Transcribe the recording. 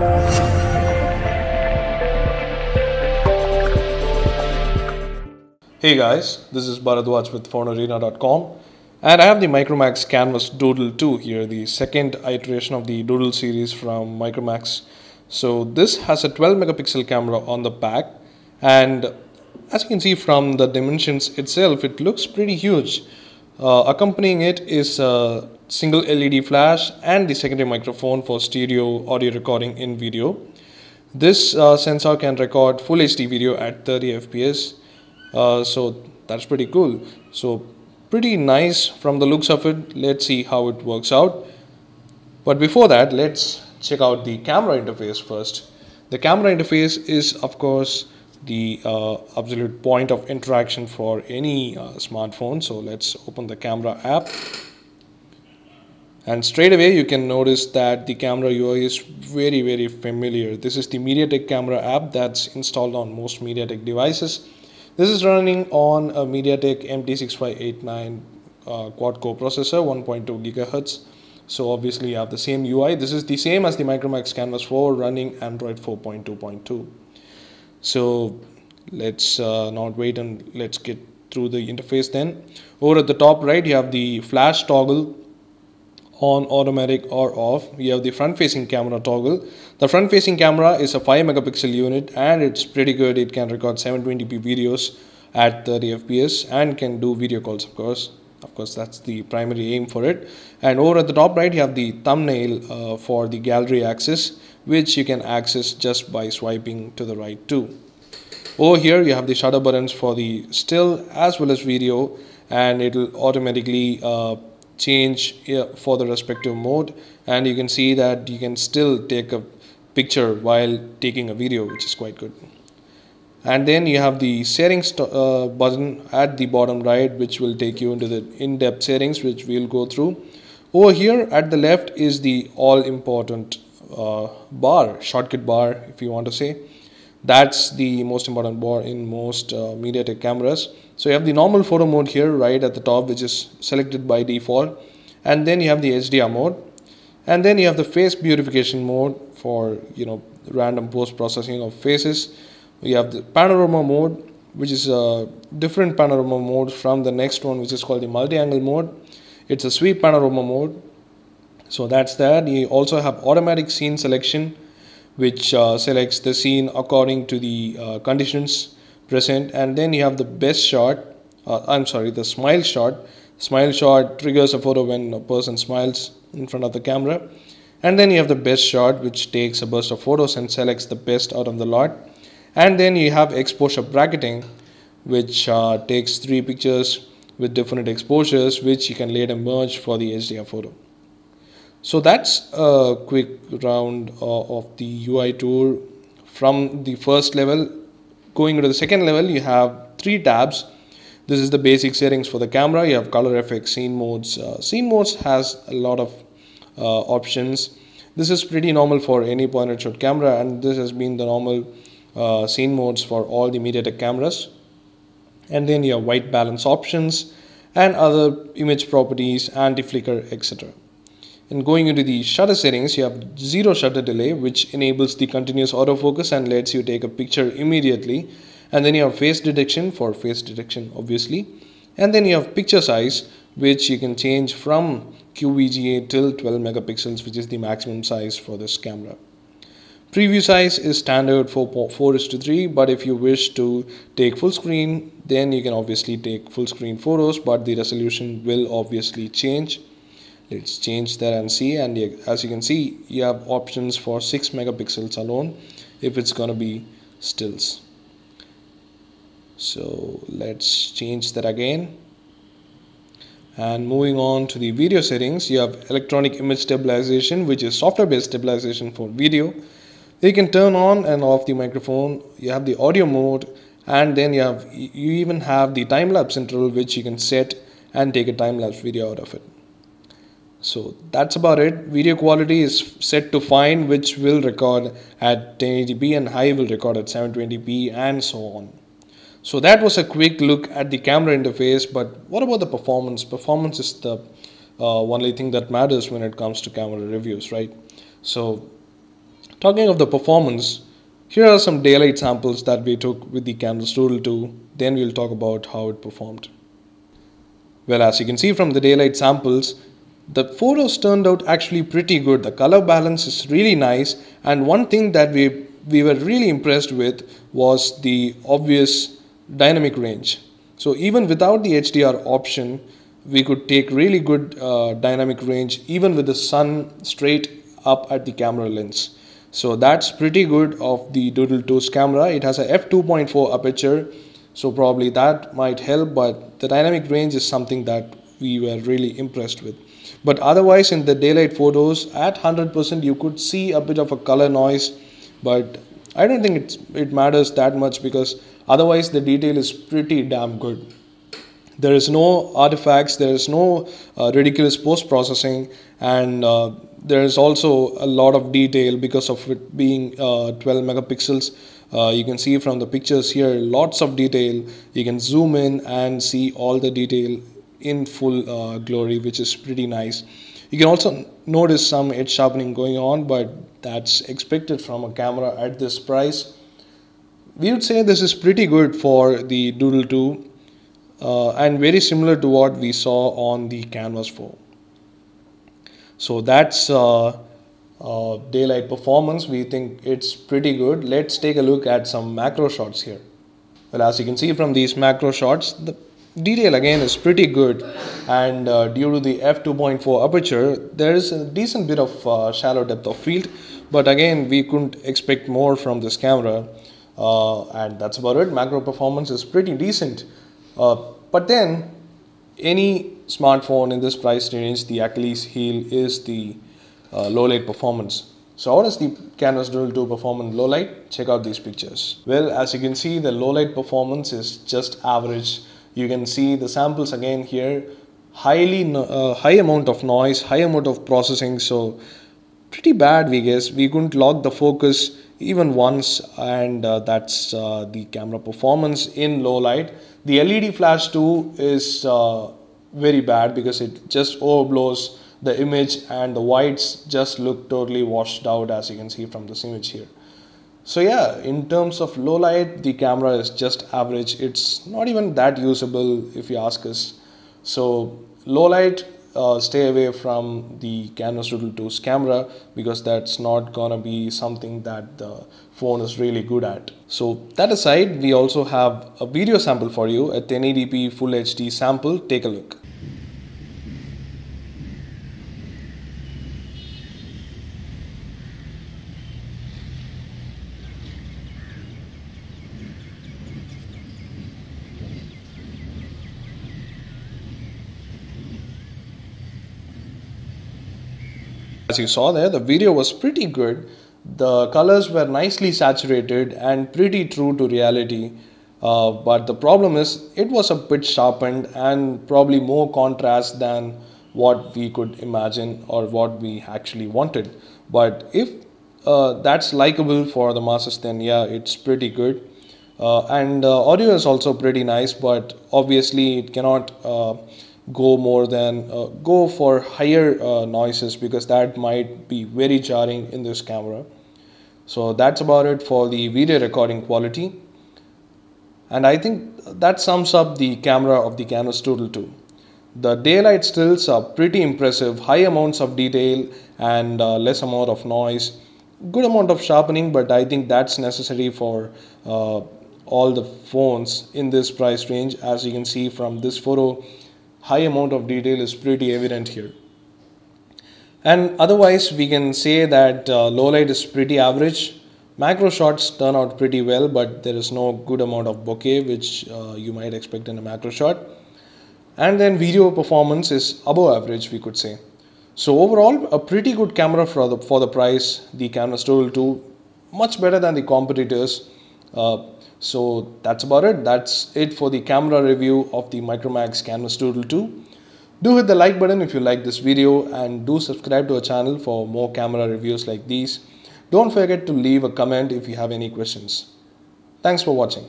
Hey guys, this is Bharadwaj with Fonearena.com, and I have the Micromax Canvas Doodle 2 here, the second iteration of the Doodle series from Micromax. So this has a 12 megapixel camera on the back, and as you can see from the dimensions itself, it looks pretty huge. Accompanying it is a single LED flash and the secondary microphone for stereo audio recording in video. This sensor can record full HD video at 30 fps. So that's pretty cool. So pretty nice from the looks of it. Let's see how it works out. But before that, let's check out the camera interface first. The camera interface is of course the absolute point of interaction for any smartphone. So let's open the camera app. And straight away you can notice that the camera UI is very familiar. This is the MediaTek camera app that's installed on most MediaTek devices. This is running on a MediaTek MT6589 quad-core processor, 1.2 GHz. So obviously you have the same UI. This is the same as the Micromax Canvas 4 running Android 4.2.2. So let's not wait and let's get through the interface then. Over at the top right, you have the flash toggle, on, automatic or off. You have the front facing camera toggle. The front facing camera is a 5 megapixel unit and it's pretty good. It can record 720p videos at 30 fps and can do video calls, of course. That's the primary aim for it. And over at the top right, you have the thumbnail for the gallery access, which you can access just by swiping to the right too. Over here you have the shutter buttons for the still as well as video, and it will automatically change for the respective mode, and you can see that you can still take a picture while taking a video, which is quite good. And then you have the settings button at the bottom right, which will take you into the in-depth settings, which we'll go through. Over here at the left is the all-important shortcut bar, if you want to say. That's the most important bar in most MediaTek cameras. So you have the normal photo mode here right at the top, which is selected by default, and then you have the HDR mode, and then you have the face beautification mode for random post processing of faces. You have the panorama mode, which is a different panorama mode from the next one, which is called the multi-angle mode. It's a sweep panorama mode. So that's that. You also have automatic scene selection, which selects the scene according to the conditions present. And then you have the best shot, the smile shot. Smile shot triggers a photo when a person smiles in front of the camera. And then you have the best shot, which takes a burst of photos and selects the best out of the lot. And then you have exposure bracketing, which takes 3 pictures with different exposures, which you can later merge for the HDR photo. So that's a quick round of the UI tour from the first level. Going into the second level, you have 3 tabs. This is the basic settings for the camera. You have color effects, scene modes. Scene modes has a lot of options. This is pretty normal for any point and shoot camera, and this has been the normal scene modes for all the MediaTek cameras. And then you have white balance options and other image properties, anti-flicker, etc. And going into the shutter settings, you have 0 shutter delay, which enables the continuous autofocus and lets you take a picture immediately. And then you have face detection for face detection, obviously. And then you have picture size, which you can change from QVGA till 12 megapixels, which is the maximum size for this camera. Preview size is standard for 4:3, but if you wish to take full screen, then you can obviously take full screen photos, but the resolution will obviously change. Let's change that and see, and as you can see, you have options for 6 megapixels alone if it's gonna be stills. So let's change that again. And moving on to the video settings, you have electronic image stabilization, which is software based stabilization for video. You can turn on and off the microphone. You have the audio mode, and then you even have the time-lapse interval, which you can set and take a time-lapse video out of it. So that's about it. Video quality is set to fine, which will record at 1080p, and high will record at 720p, and so on. So that was a quick look at the camera interface, but what about the performance? Performance is the only thing that matters when it comes to camera reviews, right? So Talking of the performance, here are some daylight samples that we took with the camera's Doodle 2. Then we'll talk about how it performed. Well, as you can see from the daylight samples, the photos turned out actually pretty good. The color balance is really nice, and one thing that we were really impressed with was the obvious dynamic range. So even without the HDR option, we could take really good dynamic range even with the sun straight up at the camera lens. So that's pretty good of the Doodle 2's camera. It has a f2.4 aperture, so probably that might help, but the dynamic range is something that we were really impressed with. But otherwise, in the daylight photos at 100% you could see a bit of a color noise, but I don't think it matters that much, because otherwise the detail is pretty damn good. There is no artifacts, there is no ridiculous post-processing, and there is also a lot of detail because of it being 12 megapixels. You can see from the pictures here lots of detail. You can zoom in and see all the detail in full glory, which is pretty nice. You can also notice some edge sharpening going on, but that's expected from a camera at this price. We would say this is pretty good for the Doodle 2. And very similar to what we saw on the Canvas 4. So that's daylight performance. We think it's pretty good. Let's take a look at some macro shots here. Well, as you can see from these macro shots, the detail again is pretty good, and due to the f2.4 aperture, there is a decent bit of shallow depth of field, but again we couldn't expect more from this camera, and that's about it. Macro performance is pretty decent. But then any smartphone in this price range, the Achilles heel is the low light performance. So how does the Canvas Doodle 2 perform in low light? Check out these pictures. Well, as you can see, the low light performance is just average. You can see the samples again here, high amount of noise, high amount of processing, so pretty bad we guess. We couldn't lock the focus even once, and that's the camera performance in low light. The LED flash too is very bad because it just overblows the image, and the whites just look totally washed out, as you can see from this image here. So yeah, in terms of low light, the camera is just average. It's not even that usable if you ask us. So low light, stay away from the Canvas Doodle 2's camera, because that's not gonna be something that the phone is really good at. So that aside, we also have a video sample for you, a 1080p Full HD sample. Take a look. As you saw there, the video was pretty good. The colors were nicely saturated and pretty true to reality. But the problem is it was a bit sharpened and probably more contrast than what we could imagine or what we actually wanted. But if that's likable for the masses, then yeah, it's pretty good. And audio is also pretty nice, but obviously it cannot go for higher noises, because that might be very jarring in this camera. So that's about it for the video recording quality, and I think that sums up the camera of the Canvas Doodle 2. The daylight stills are pretty impressive, high amounts of detail and less amount of noise, good amount of sharpening, but I think that's necessary for all the phones in this price range. As you can see from this photo, high amount of detail is pretty evident here. And otherwise we can say that low light is pretty average. Macro shots turn out pretty well, but there is no good amount of bokeh, which you might expect in a macro shot. And then video performance is above average, we could say. So overall, a pretty good camera for the price. The Canvas Doodle 2, much better than the competitors. So that's about it. That's it for the camera review of the Micromax Canvas Doodle 2. Do hit the like button if you like this video, and do subscribe to our channel for more camera reviews like these. Don't forget to leave a comment if you have any questions. Thanks for watching.